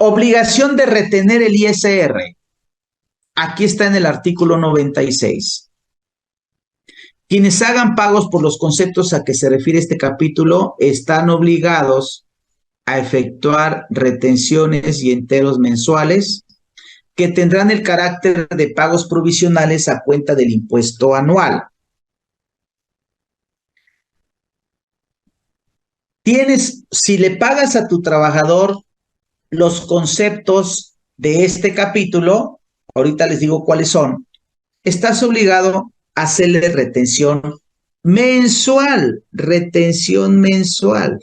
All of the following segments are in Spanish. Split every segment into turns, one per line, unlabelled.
Obligación de retener el ISR. Aquí está en el artículo 96. Quienes hagan pagos por los conceptos a que se refiere este capítulo están obligados a efectuar retenciones y enteros mensuales que tendrán el carácter de pagos provisionales a cuenta del impuesto anual. Si le pagas a tu trabajador los conceptos de este capítulo, ahorita les digo cuáles son, estás obligado a hacerle retención mensual, retención mensual.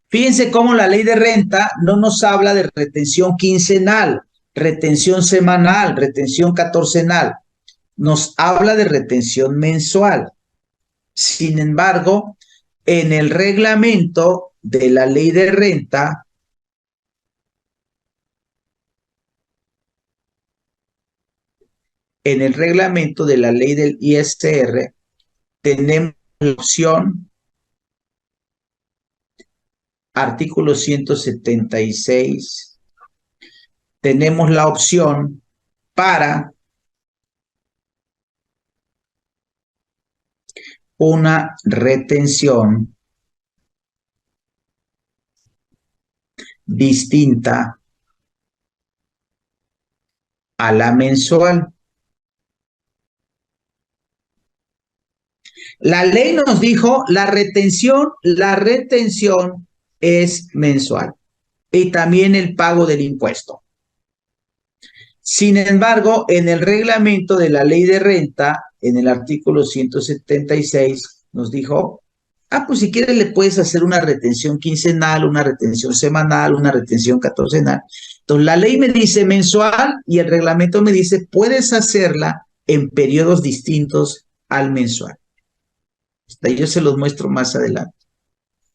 Fíjense cómo la ley de renta no nos habla de retención quincenal, retención semanal, retención catorcenal. Nos habla de retención mensual. Sin embargo, en el reglamento de la ley de renta, en el reglamento de la ley del ISR, tenemos la opción, artículo 176, tenemos la opción para una retención distinta a la mensual. La ley nos dijo la retención es mensual y también el pago del impuesto. Sin embargo, en el reglamento de la ley de renta, en el artículo 176, nos dijo, pues si quieres le puedes hacer una retención quincenal, una retención semanal, una retención catorcenal. Entonces, la ley me dice mensual y el reglamento me dice puedes hacerla en periodos distintos al mensual. Yo se los muestro más adelante.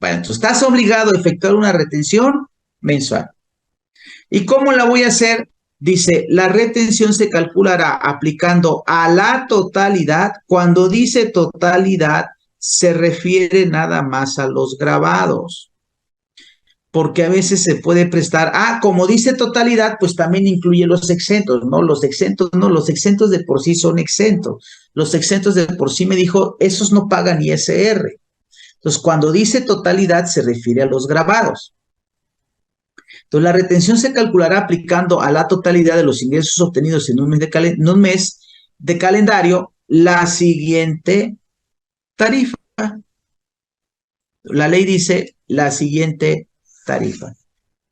Bueno, entonces estás obligado a efectuar una retención mensual. ¿Y cómo la voy a hacer? Dice, la retención se calculará aplicando a la totalidad. Cuando dice totalidad, se refiere nada más a los gravados. Porque a veces se puede prestar, como dice totalidad, pues también incluye los exentos, ¿no? Los exentos de por sí son exentos. Los exentos de por sí me dijo, esos no pagan ISR. Entonces, cuando dice totalidad, se refiere a los gravados. Entonces, la retención se calculará aplicando a la totalidad de los ingresos obtenidos en un mes de calendario la siguiente tarifa. La ley dice la siguiente tarifa.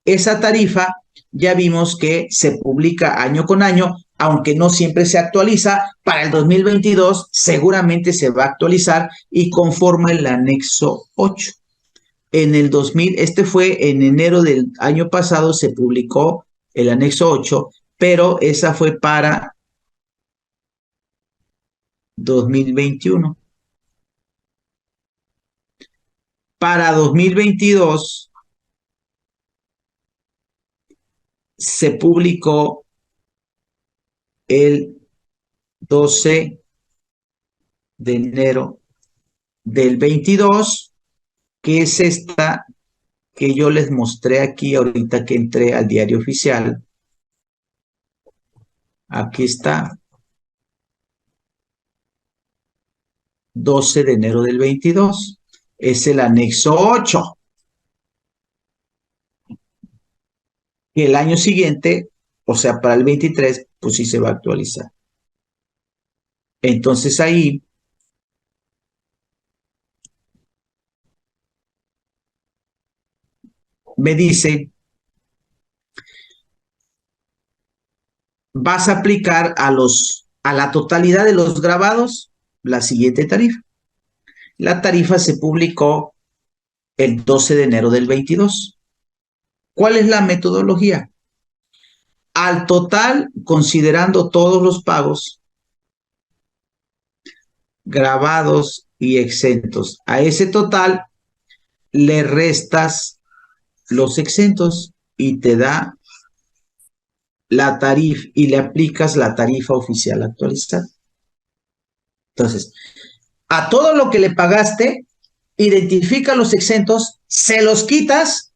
Esa tarifa ya vimos que se publica año con año, aunque no siempre se actualiza. Para el 2022 seguramente se va a actualizar y conforma el anexo 8. En el 2000, fue en enero del año pasado, se publicó el anexo 8, pero esa fue para 2021. Para 2022 se publicó el 12 de enero del 22, que es esta que yo les mostré aquí ahorita que entré al diario oficial. Aquí está. 12 de enero del 22. Es el anexo 8. Y el año siguiente, o sea, para el 23, pues sí se va a actualizar. Entonces ahí me dice, vas a aplicar a la totalidad de los grabados la siguiente tarifa. La tarifa se publicó el 12 de enero del 22. ¿Cuál es la metodología? Al total, considerando todos los pagos, grabados y exentos, a ese total le restas los exentos y te da la tarifa y le aplicas la tarifa oficial actualizada. Entonces, a todo lo que le pagaste, identifica los exentos, se los quitas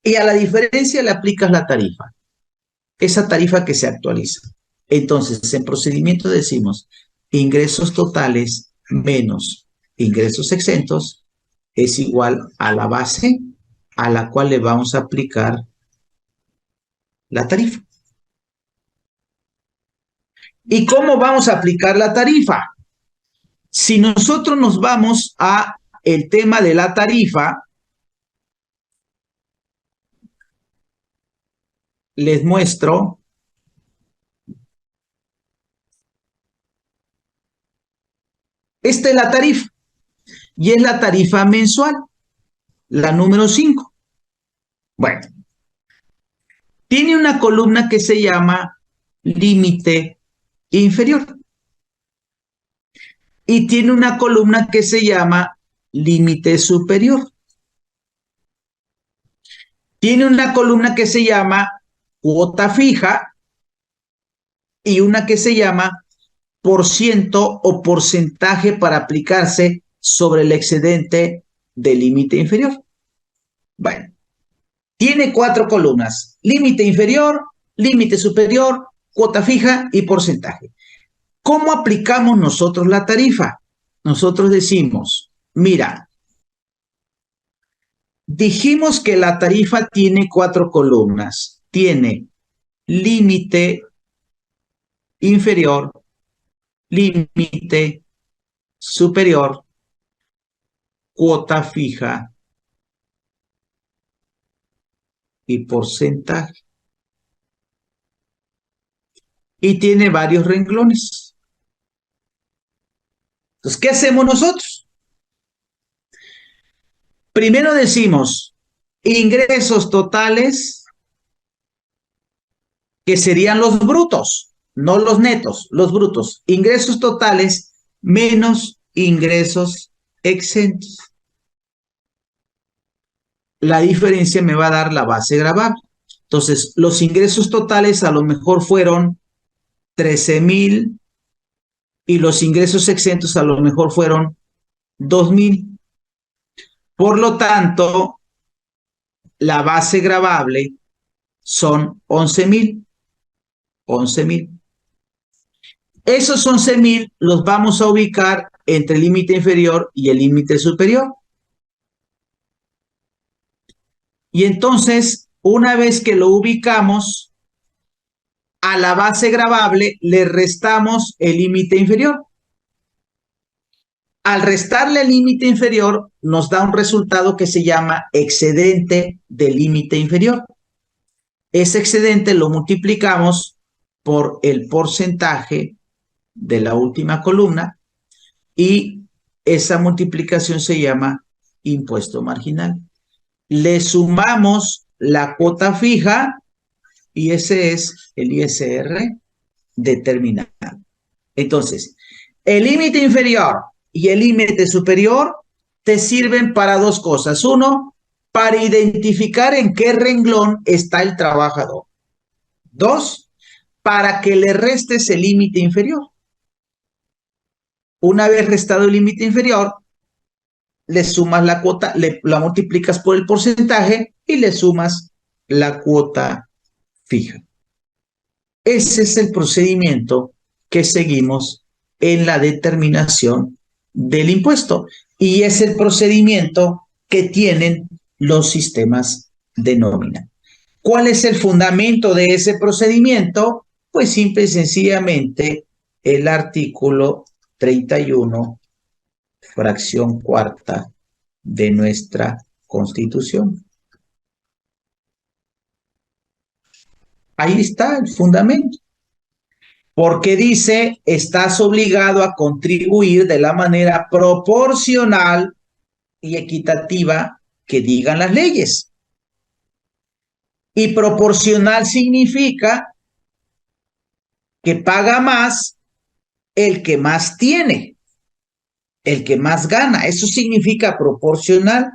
y a la diferencia le aplicas la tarifa, esa tarifa que se actualiza. Entonces, en procedimiento decimos ingresos totales menos ingresos exentos es igual a la base a la cual le vamos a aplicar la tarifa. ¿Y cómo vamos a aplicar la tarifa? Si nosotros nos vamos a el tema de la tarifa, les muestro. Esta es la tarifa y es la tarifa mensual, la número 5. Bueno, tiene una columna que se llama límite inferior y tiene una columna que se llama límite superior. Tiene una columna que se llama cuota fija y una que se llama por ciento o porcentaje para aplicarse sobre el excedente del límite inferior. Bueno, tiene 4 columnas: límite inferior, límite superior, cuota fija y porcentaje. ¿Cómo aplicamos nosotros la tarifa? Nosotros decimos, mira, dijimos que la tarifa tiene 4 columnas. Tiene límite inferior, límite superior, cuota fija y porcentaje. Y tiene varios renglones. Entonces, ¿qué hacemos nosotros? Primero decimos ingresos totales, que serían los brutos, no los netos, los brutos. Ingresos totales menos ingresos exentos. La diferencia me va a dar la base gravable. Entonces, los ingresos totales a lo mejor fueron 13,000 y los ingresos exentos a lo mejor fueron 2,000. Por lo tanto, la base gravable son 11,000. 11,000. Esos 11,000 los vamos a ubicar entre el límite inferior y el límite superior. Y entonces, una vez que lo ubicamos, a la base gravable le restamos el límite inferior. Al restarle el límite inferior, nos da un resultado que se llama excedente del límite inferior. Ese excedente lo multiplicamos por el porcentaje de la última columna y esa multiplicación se llama impuesto marginal. Le sumamos la cuota fija y ese es el ISR determinado. Entonces, el límite inferior y el límite superior te sirven para 2 cosas. 1, para identificar en qué renglón está el trabajador. 2, para que le restes el límite inferior. Una vez restado el límite inferior, le sumas la cuota, la multiplicas por el porcentaje y le sumas la cuota fija. Ese es el procedimiento que seguimos en la determinación del impuesto y es el procedimiento que tienen los sistemas de nómina. ¿Cuál es el fundamento de ese procedimiento? Pues simple y sencillamente el artículo 31, fracción cuarta de nuestra Constitución. Ahí está el fundamento. Porque dice, estás obligado a contribuir de la manera proporcional y equitativa que digan las leyes. Y proporcional significa que paga más el que más tiene, el que más gana. Eso significa proporcional.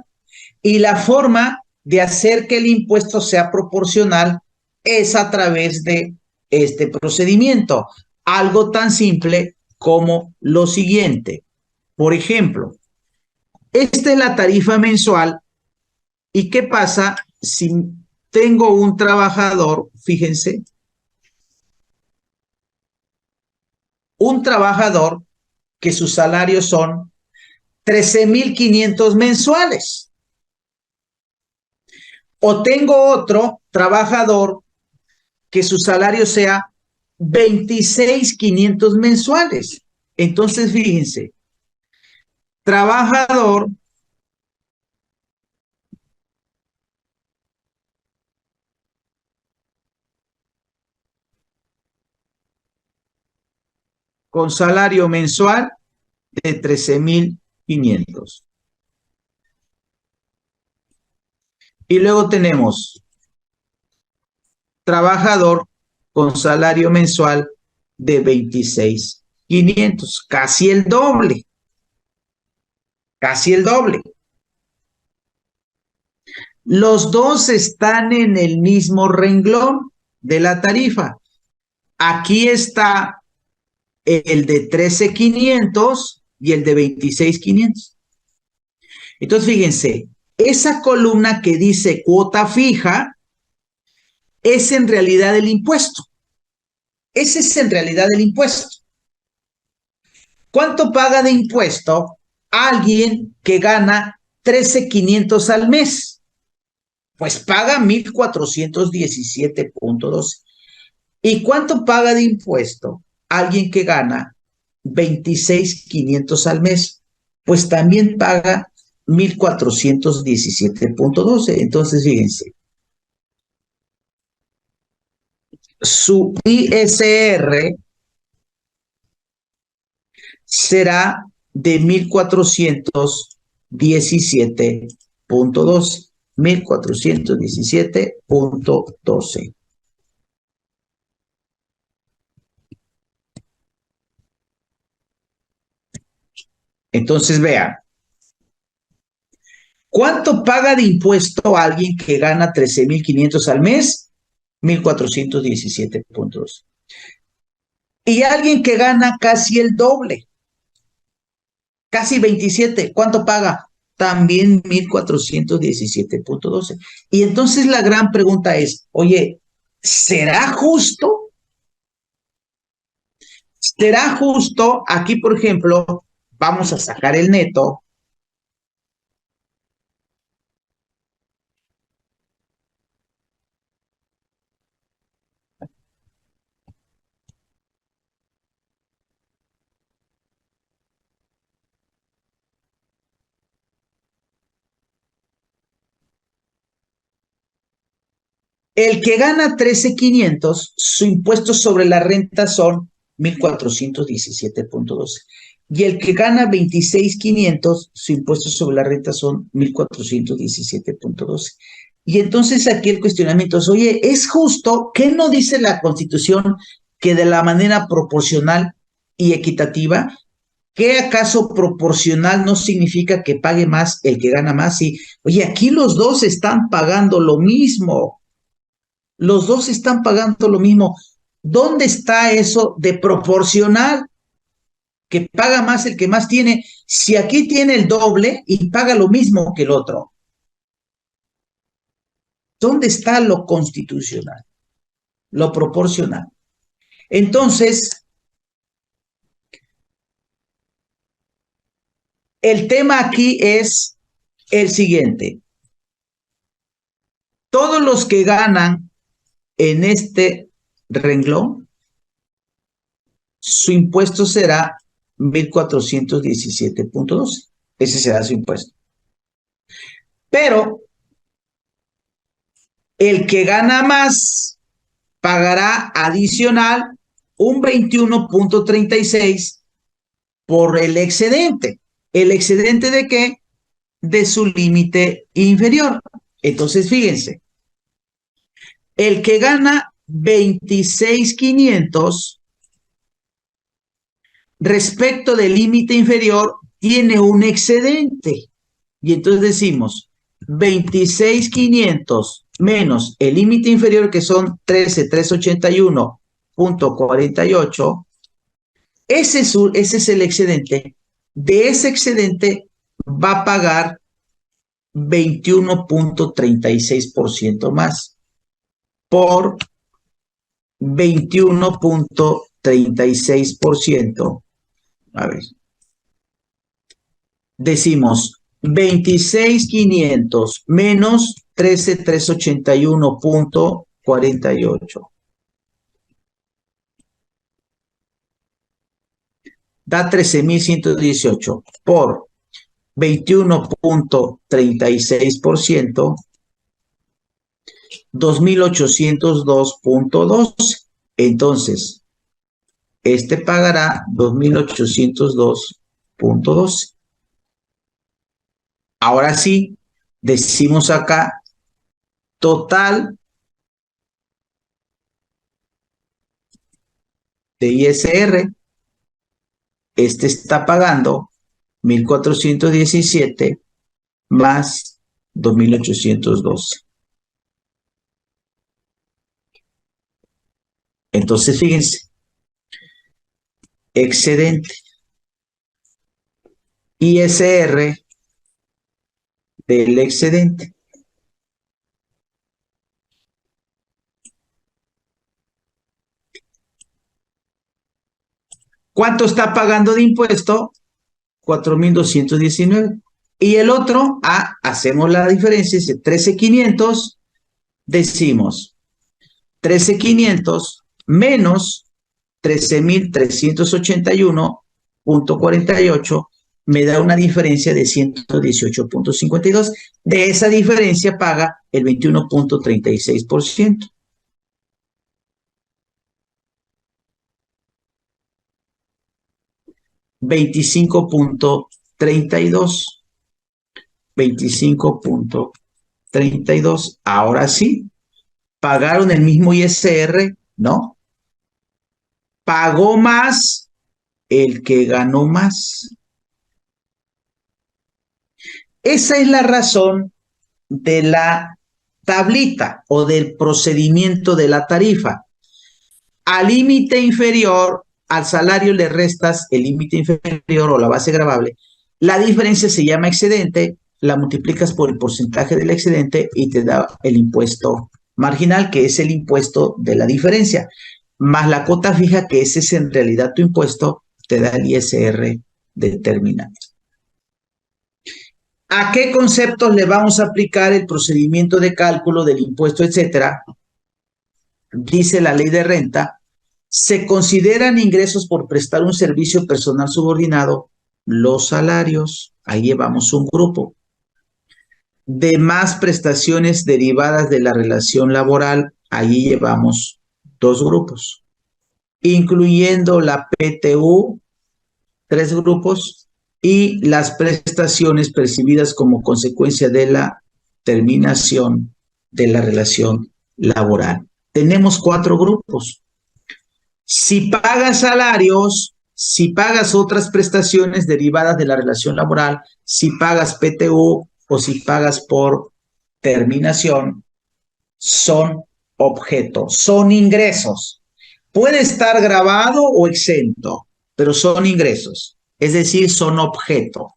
Y la forma de hacer que el impuesto sea proporcional es a través de este procedimiento. Algo tan simple como lo siguiente. Por ejemplo, esta es la tarifa mensual. ¿Y qué pasa si tengo un trabajador, fíjense, un trabajador que sus salarios son 13,500 mensuales. O tengo otro trabajador que su salario sea 26,500 mensuales. Entonces, fíjense, trabajador con salario mensual de 13,500. Y luego tenemos trabajador con salario mensual de 26,500, casi el doble, casi el doble. Los dos están en el mismo renglón de la tarifa. Aquí está el de 13,500 y el de 26,500. Entonces, fíjense, esa columna que dice cuota fija es en realidad el impuesto. Ese es en realidad el impuesto. ¿Cuánto paga de impuesto alguien que gana 13,500 al mes? Pues paga 1,417.12. ¿Y cuánto paga de impuesto alguien que gana 26,500 al mes? Pues también paga 1,417.12. Entonces, fíjense, su ISR será de 1,417.12. 1,417.12. Entonces, vean, ¿cuánto paga de impuesto alguien que gana 13,500 al mes? 1,417.12. Y alguien que gana casi el doble, casi 27, ¿cuánto paga? También 1,417.12. Y entonces la gran pregunta es, oye, ¿será justo? ¿Será justo? Aquí, por ejemplo, vamos a sacar el neto. El que gana 13,500, su impuesto sobre la renta son 1,417.12. Y el que gana 26,500, su impuesto sobre la renta son 1,417.12. Y entonces aquí el cuestionamiento es, oye, ¿es justo? ¿Qué no dice la Constitución que de la manera proporcional y equitativa? ¿Qué acaso proporcional no significa que pague más el que gana más? Y, oye, aquí los dos están pagando lo mismo. Los dos están pagando lo mismo. ¿Dónde está eso de proporcional? Que paga más el que más tiene. Si aquí tiene el doble y paga lo mismo que el otro. ¿Dónde está lo constitucional? Lo proporcional. Entonces, el tema aquí es el siguiente. Todos los que ganan en este renglón, su impuesto será 1,417.12. Ese será su impuesto. Pero el que gana más pagará adicional un 21.36 por el excedente. ¿El excedente de qué? De su límite inferior. Entonces, fíjense, el que gana 26,500 respecto del límite inferior tiene un excedente. Y entonces decimos 26,500 menos el límite inferior, que son 13,381.48. Ese es el excedente. De ese excedente va a pagar 21.36% más por 21.36%. A ver, decimos 26.500 menos 13.381.48. Da 13.118 por 21.36%, 2.802.12. Entonces, este pagará 2.802.12. Ahora sí, decimos acá, total de ISR, este está pagando 1.417 más 2.812. Entonces, fíjense, excedente ISR del excedente. ¿Cuánto está pagando de impuesto? 4.219. Y el otro, hacemos la diferencia, dice 13.500, decimos 13.500 menos 13.381.48 me da una diferencia de 118.52. De esa diferencia paga el 21.36%. $25.32. Ahora sí, ¿pagaron el mismo ISR? No. Pagó más el que ganó más. Esa es la razón de la tablita o del procedimiento de la tarifa. Al límite inferior, al salario le restas el límite inferior o la base gravable. La diferencia se llama excedente, la multiplicas por el porcentaje del excedente y te da el impuesto marginal, que es el impuesto de la diferencia, más la cuota fija, que ese es en realidad tu impuesto, te da el ISR determinante. ¿A qué conceptos le vamos a aplicar el procedimiento de cálculo del impuesto, etcétera? Dice la ley de renta, se consideran ingresos por prestar un servicio personal subordinado los salarios, ahí llevamos un grupo. Demás prestaciones derivadas de la relación laboral, ahí llevamos dos grupos. Incluyendo la PTU, tres grupos, y las prestaciones percibidas como consecuencia de la terminación de la relación laboral. Tenemos cuatro grupos. Si pagas salarios, si pagas otras prestaciones derivadas de la relación laboral, si pagas PTU o si pagas por terminación, son objeto, son ingresos. Puede estar grabado o exento, pero son ingresos, es decir, son objeto.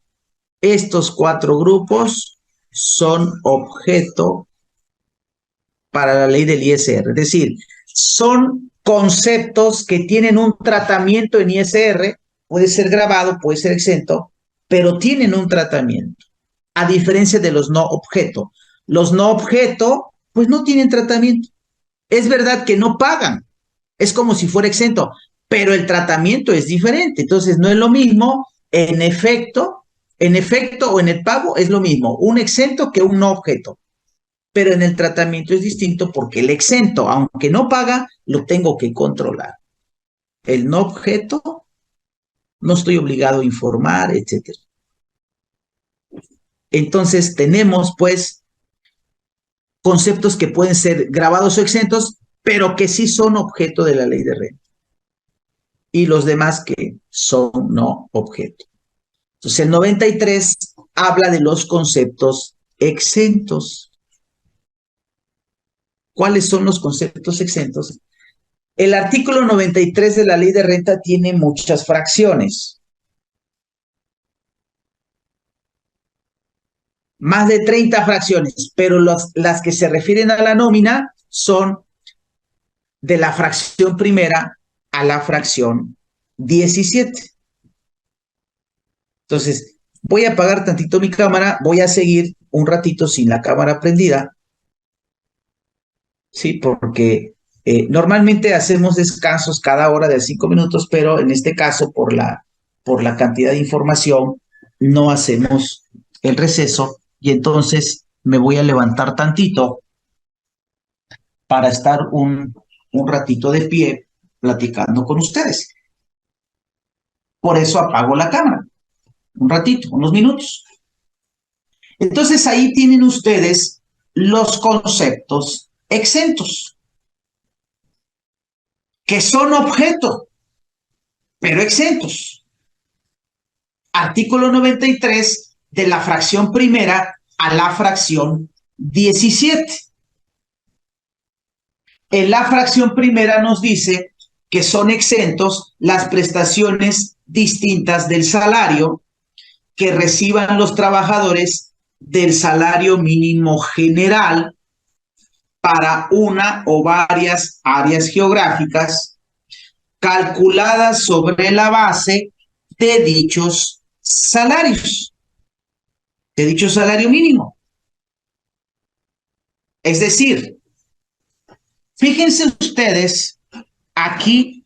Estos cuatro grupos son objeto para la ley del ISR, es decir, son conceptos que tienen un tratamiento en ISR, puede ser grabado, puede ser exento, pero tienen un tratamiento, a diferencia de los no objeto. Los no objeto, pues no tienen tratamiento. Es verdad que no pagan, es como si fuera exento, pero el tratamiento es diferente, entonces no es lo mismo en efecto o en el pago es lo mismo, un exento que un no objeto. Pero en el tratamiento es distinto porque el exento, aunque no paga, lo tengo que controlar. El no objeto, no estoy obligado a informar, etc. Entonces tenemos, pues, conceptos que pueden ser grabados o exentos, pero que sí son objeto de la ley de renta. Y los demás que son no objeto. Entonces el 93 habla de los conceptos exentos. ¿Cuáles son los conceptos exentos? El artículo 93 de la ley de renta tiene muchas fracciones. más de 30 fracciones, pero las que se refieren a la nómina son de la fracción primera a la fracción 17. Entonces, voy a apagar tantito mi cámara, voy a seguir un ratito sin la cámara prendida, ¿sí? Porque normalmente hacemos descansos cada hora de 5 minutos, pero en este caso, por la cantidad de información, no hacemos el receso y entonces me voy a levantar tantito para estar un ratito de pie platicando con ustedes. Por eso apago la cámara, un ratito, unos minutos. Entonces ahí tienen ustedes los conceptos exentos, que son objeto, pero exentos. Artículo 93 de la fracción primera a la fracción 17. En la fracción primera nos dice que son exentos las prestaciones distintas del salario que reciban los trabajadores del salario mínimo general para una o varias áreas geográficas calculadas sobre la base de dichos salarios, de dicho salario mínimo. Es decir, fíjense ustedes aquí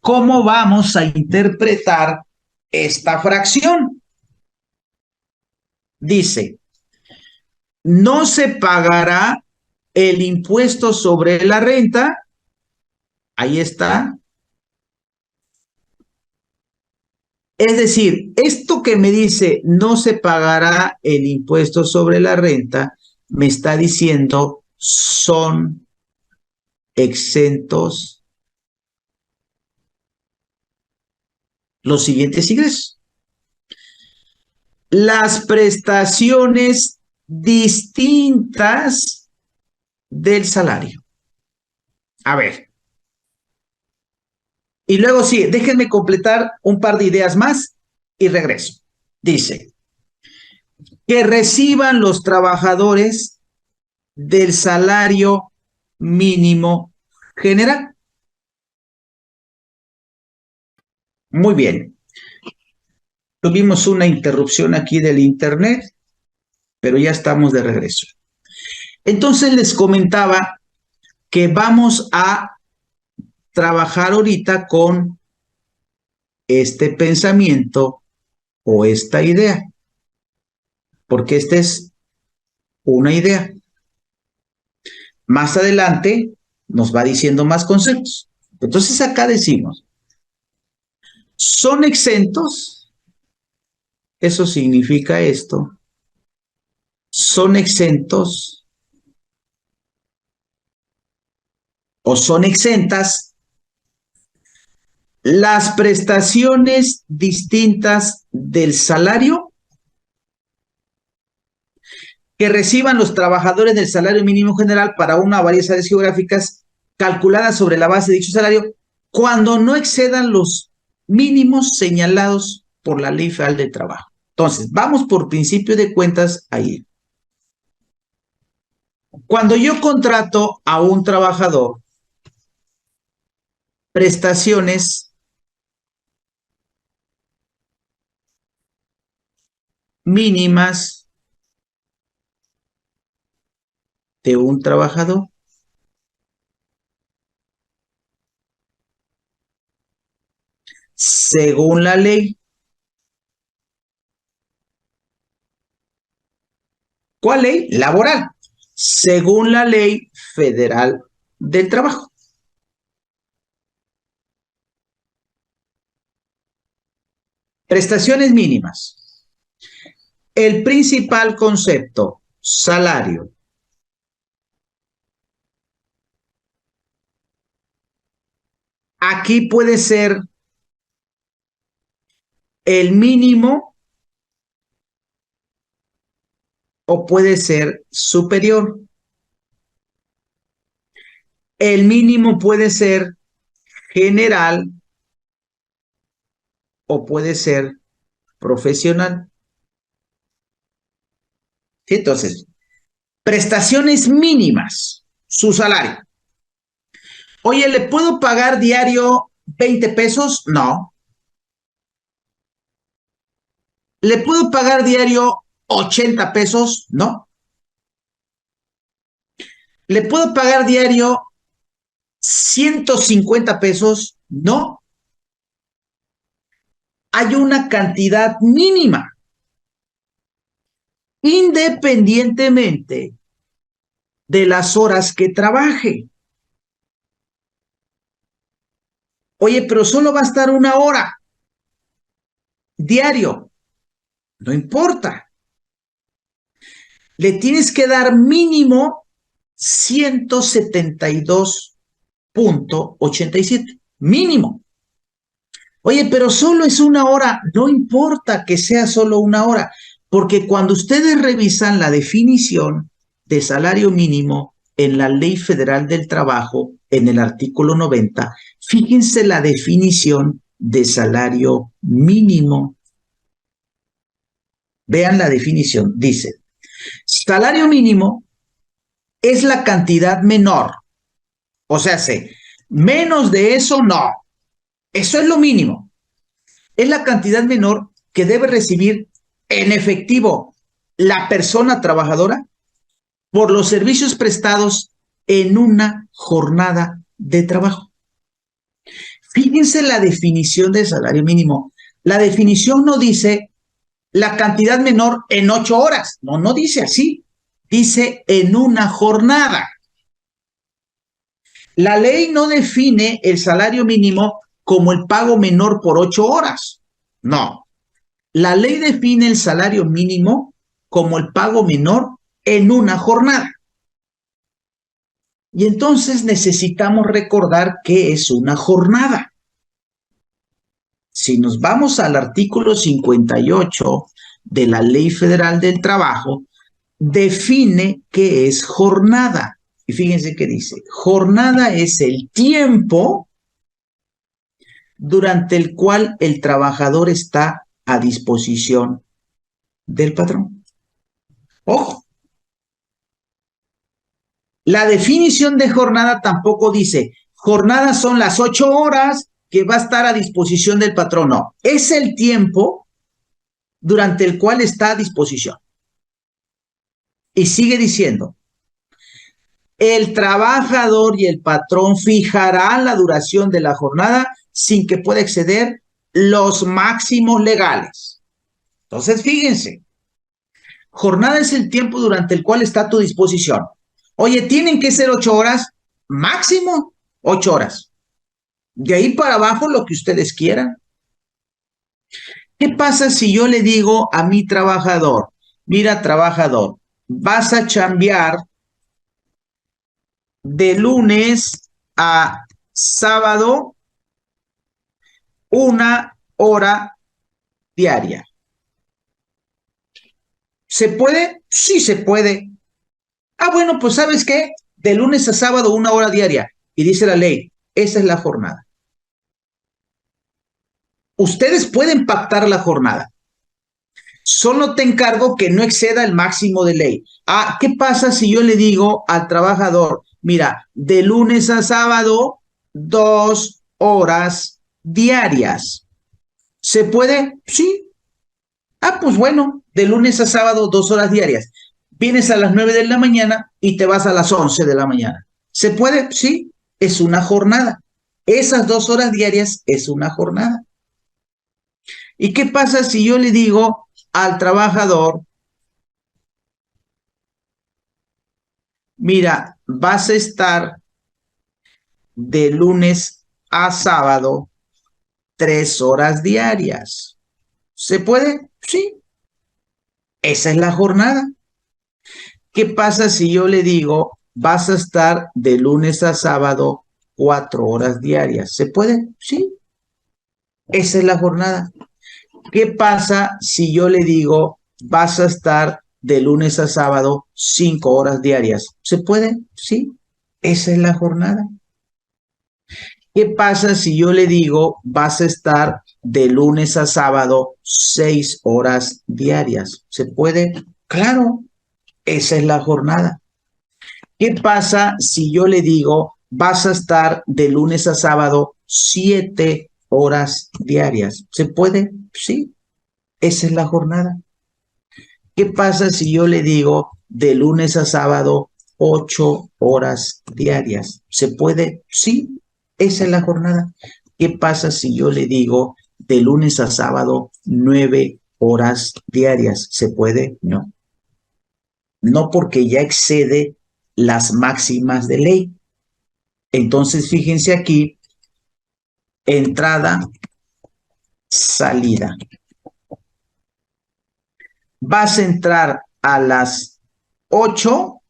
cómo vamos a interpretar esta fracción. Dice, no se pagará el impuesto sobre la renta, ahí está. Es decir, esto que me dice no se pagará el impuesto sobre la renta, me está diciendo son exentos los siguientes ingresos. Las prestaciones distintas del salario. A ver. Y luego sí, déjenme completar un par de ideas más y regreso. Dice, que reciban los trabajadores del salario mínimo general. Muy bien. Tuvimos una interrupción aquí del internet, pero ya estamos de regreso. Entonces les comentaba que vamos a trabajar ahorita con este pensamiento o esta idea, porque esta es una idea. Más adelante nos va diciendo más conceptos. Entonces acá decimos, son exentos, eso significa esto, son exentos o son exentas las prestaciones distintas del salario que reciban los trabajadores del salario mínimo general para una o varias áreas geográficas calculadas sobre la base de dicho salario cuando no excedan los mínimos señalados por la Ley Federal del Trabajo. Entonces, vamos por principio de cuentas ahí. Cuando yo contrato a un trabajador, prestaciones mínimas de un trabajador, según la ley. ¿Cuál ley? Laboral. Según la Ley Federal del Trabajo. Prestaciones mínimas. El principal concepto, salario. Aquí puede ser el mínimo o puede ser superior. El mínimo puede ser general o puede ser profesional. ¿Sí? Entonces, prestaciones mínimas, su salario. Oye, ¿le puedo pagar diario 20 pesos? No. ¿Le puedo pagar diario 80 pesos? No. ¿Le puedo pagar diario 150 pesos? No. Hay una cantidad mínima, independientemente de las horas que trabaje. Oye, pero solo va a estar una hora diario. No importa. Le tienes que dar mínimo 172.87. Mínimo. Oye, pero solo es una hora. No importa que sea solo una hora, porque cuando ustedes revisan la definición de salario mínimo en la Ley Federal del Trabajo, en el artículo 90, fíjense la definición de salario mínimo. Vean la definición. Dice, salario mínimo es la cantidad menor. O sea, menos de eso no. Eso es lo mínimo. Es la cantidad menor que debe recibir en efectivo la persona trabajadora por los servicios prestados en una jornada de trabajo. Fíjense la definición de salario mínimo. La definición no dice la cantidad menor en 8 horas. No, no dice así. Dice en una jornada. La ley no define el salario mínimo como el pago menor por 8 horas. No. La ley define el salario mínimo como el pago menor en una jornada. Y entonces necesitamos recordar qué es una jornada. Si nos vamos al artículo 58 de la Ley Federal del Trabajo, define qué es jornada. Y fíjense qué dice. Jornada es el tiempo durante el cual el trabajador está a disposición del patrón. Ojo. La definición de jornada tampoco dice, jornada son las 8 horas que va a estar a disposición del patrón. No, es el tiempo durante el cual está a disposición. Y sigue diciendo, el trabajador y el patrón fijarán la duración de la jornada sin que pueda exceder los máximos legales. Entonces, fíjense, jornada es el tiempo durante el cual está a tu disposición. Oye, tienen que ser 8 horas, máximo 8 horas. De ahí para abajo lo que ustedes quieran. ¿Qué pasa si yo le digo a mi trabajador, mira trabajador, vas a chambear de lunes a sábado 1 hora diaria? ¿Se puede? Sí se puede. Ah, bueno, pues ¿sabes qué? De lunes a sábado 1 hora diaria. Y dice la ley, esa es la jornada. Ustedes pueden pactar la jornada. Solo te encargo que no exceda el máximo de ley. Ah, ¿qué pasa si yo le digo al trabajador, mira, de lunes a sábado, 2 horas diarias? ¿Se puede? Sí. Ah, pues bueno, de lunes a sábado, 2 horas diarias. Vienes a las 9 de la mañana y te vas a las 11 de la mañana. ¿Se puede? Sí, es una jornada. Esas 2 horas diarias es una jornada. ¿Y qué pasa si yo le digo al trabajador, mira, vas a estar de lunes a sábado 3 horas diarias? ¿Se puede? Sí. Esa es la jornada. ¿Qué pasa si yo le digo, vas a estar de lunes a sábado 4 horas diarias? ¿Se puede? Sí. Esa es la jornada. ¿Qué pasa si yo le digo, vas a estar de lunes a sábado 5 horas diarias? ¿Se puede? Sí. Esa es la jornada. ¿Qué pasa si yo le digo, vas a estar de lunes a sábado 6 horas diarias? ¿Se puede? Claro. Esa es la jornada. ¿Qué pasa si yo le digo, vas a estar de lunes a sábado 7 horas diarias? ¿Se puede? Sí, esa es la jornada. ¿Qué pasa si yo le digo de lunes a sábado 8 horas diarias? ¿Se puede? Sí, esa es la jornada. ¿Qué pasa si yo le digo de lunes a sábado 9 horas diarias? ¿Se puede? No. No, porque ya excede las máximas de ley. Entonces, fíjense aquí, entrada, salida. Vas a entrar a las 8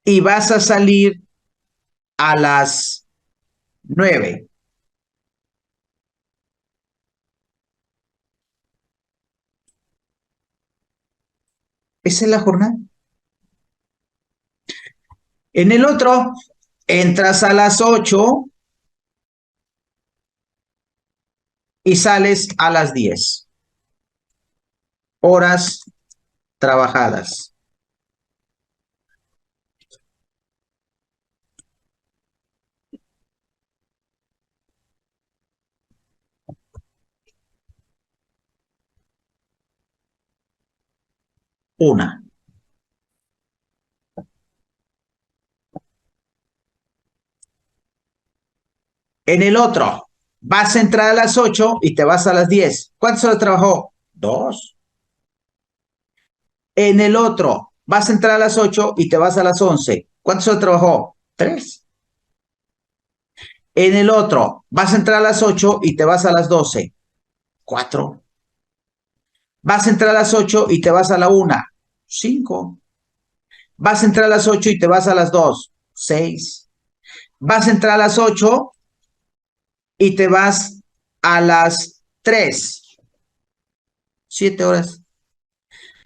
y vas a salir a las 9. Esa es la jornada. En el otro, entras a las 8 y sales a las 10. Horas trabajadas. Una. En el otro, vas a entrar a las 8 y te vas a las 10. ¿Cuántas horas trabajó? 2. En el otro, vas a entrar a las 8 y te vas a las 11. ¿Cuántas horas trabajó? 3. En el otro, vas a entrar a las 8 y te vas a las 12. 4. Vas a entrar a las 8 y te vas a la 1. 5. Vas a entrar a las 8 y te vas a las 2. 6. Vas a entrar a las 8 y te vas a las 3. 7 horas.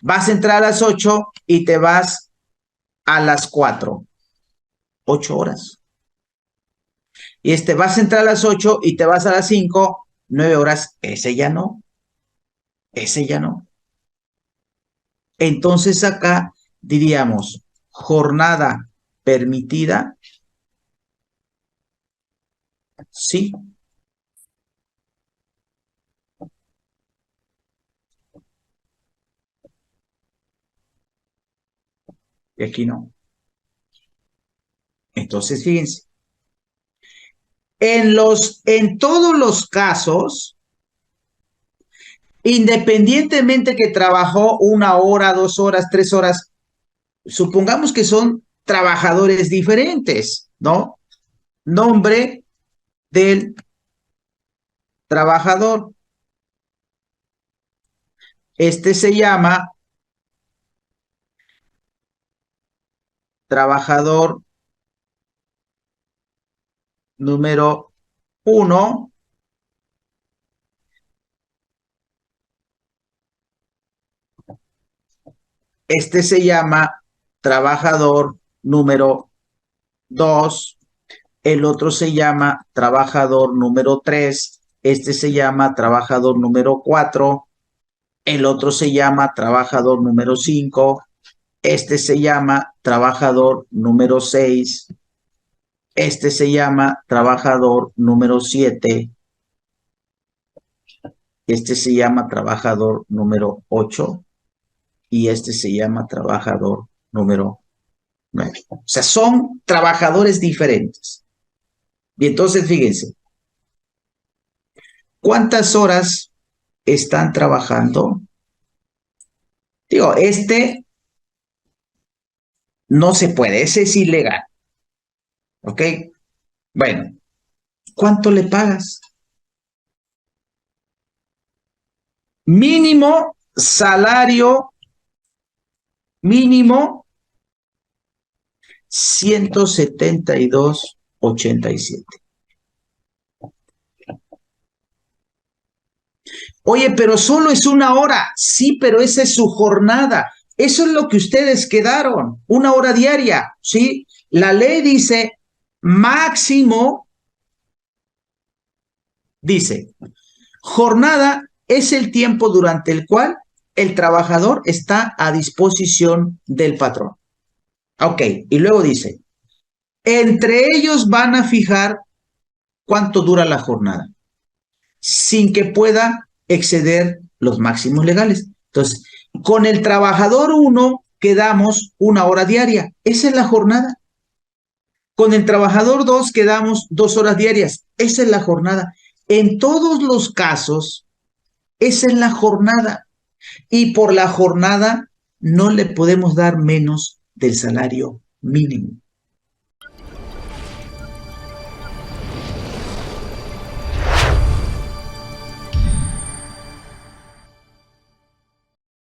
Vas a entrar a las 8 y te vas a las 4. 8 horas. Y vas a entrar a las 8 y te vas a las 5. 9 horas. Ese ya no. Ese ya no. Entonces acá diríamos jornada permitida. Sí. Y aquí no. Entonces, fíjense. En todos los casos, independientemente que trabajó 1 hora, 2 horas, 3 horas, supongamos que son trabajadores diferentes, ¿no? Nombre del trabajador. Se llama trabajador número 1. Se llama trabajador número 2. El otro se llama trabajador número 3. Se llama trabajador número 4. El otro se llama trabajador número 5. Se llama trabajador número 6. Se llama trabajador número 7. Se llama trabajador número 8. Y se llama trabajador número 9. O sea, son trabajadores diferentes. Y entonces, fíjense, ¿cuántas horas están trabajando? Digo, no se puede, ese es ilegal. ¿Ok? Bueno, ¿cuánto le pagas? Mínimo salario mínimo 172.87. Oye, pero solo es 1 hora. Sí, pero esa es su jornada. Eso es lo que ustedes quedaron. 1 hora diaria, ¿sí? La ley dice máximo, dice, jornada es el tiempo durante el cual el trabajador está a disposición del patrón. Ok, y luego dice, entre ellos van a fijar cuánto dura la jornada, sin que pueda exceder los máximos legales. Entonces, con el trabajador 1 quedamos 1 hora diaria. Esa es la jornada. Con el trabajador 2 quedamos 2 horas diarias. Esa es la jornada. En todos los casos, esa es la jornada. Y por la jornada no le podemos dar menos del salario mínimo.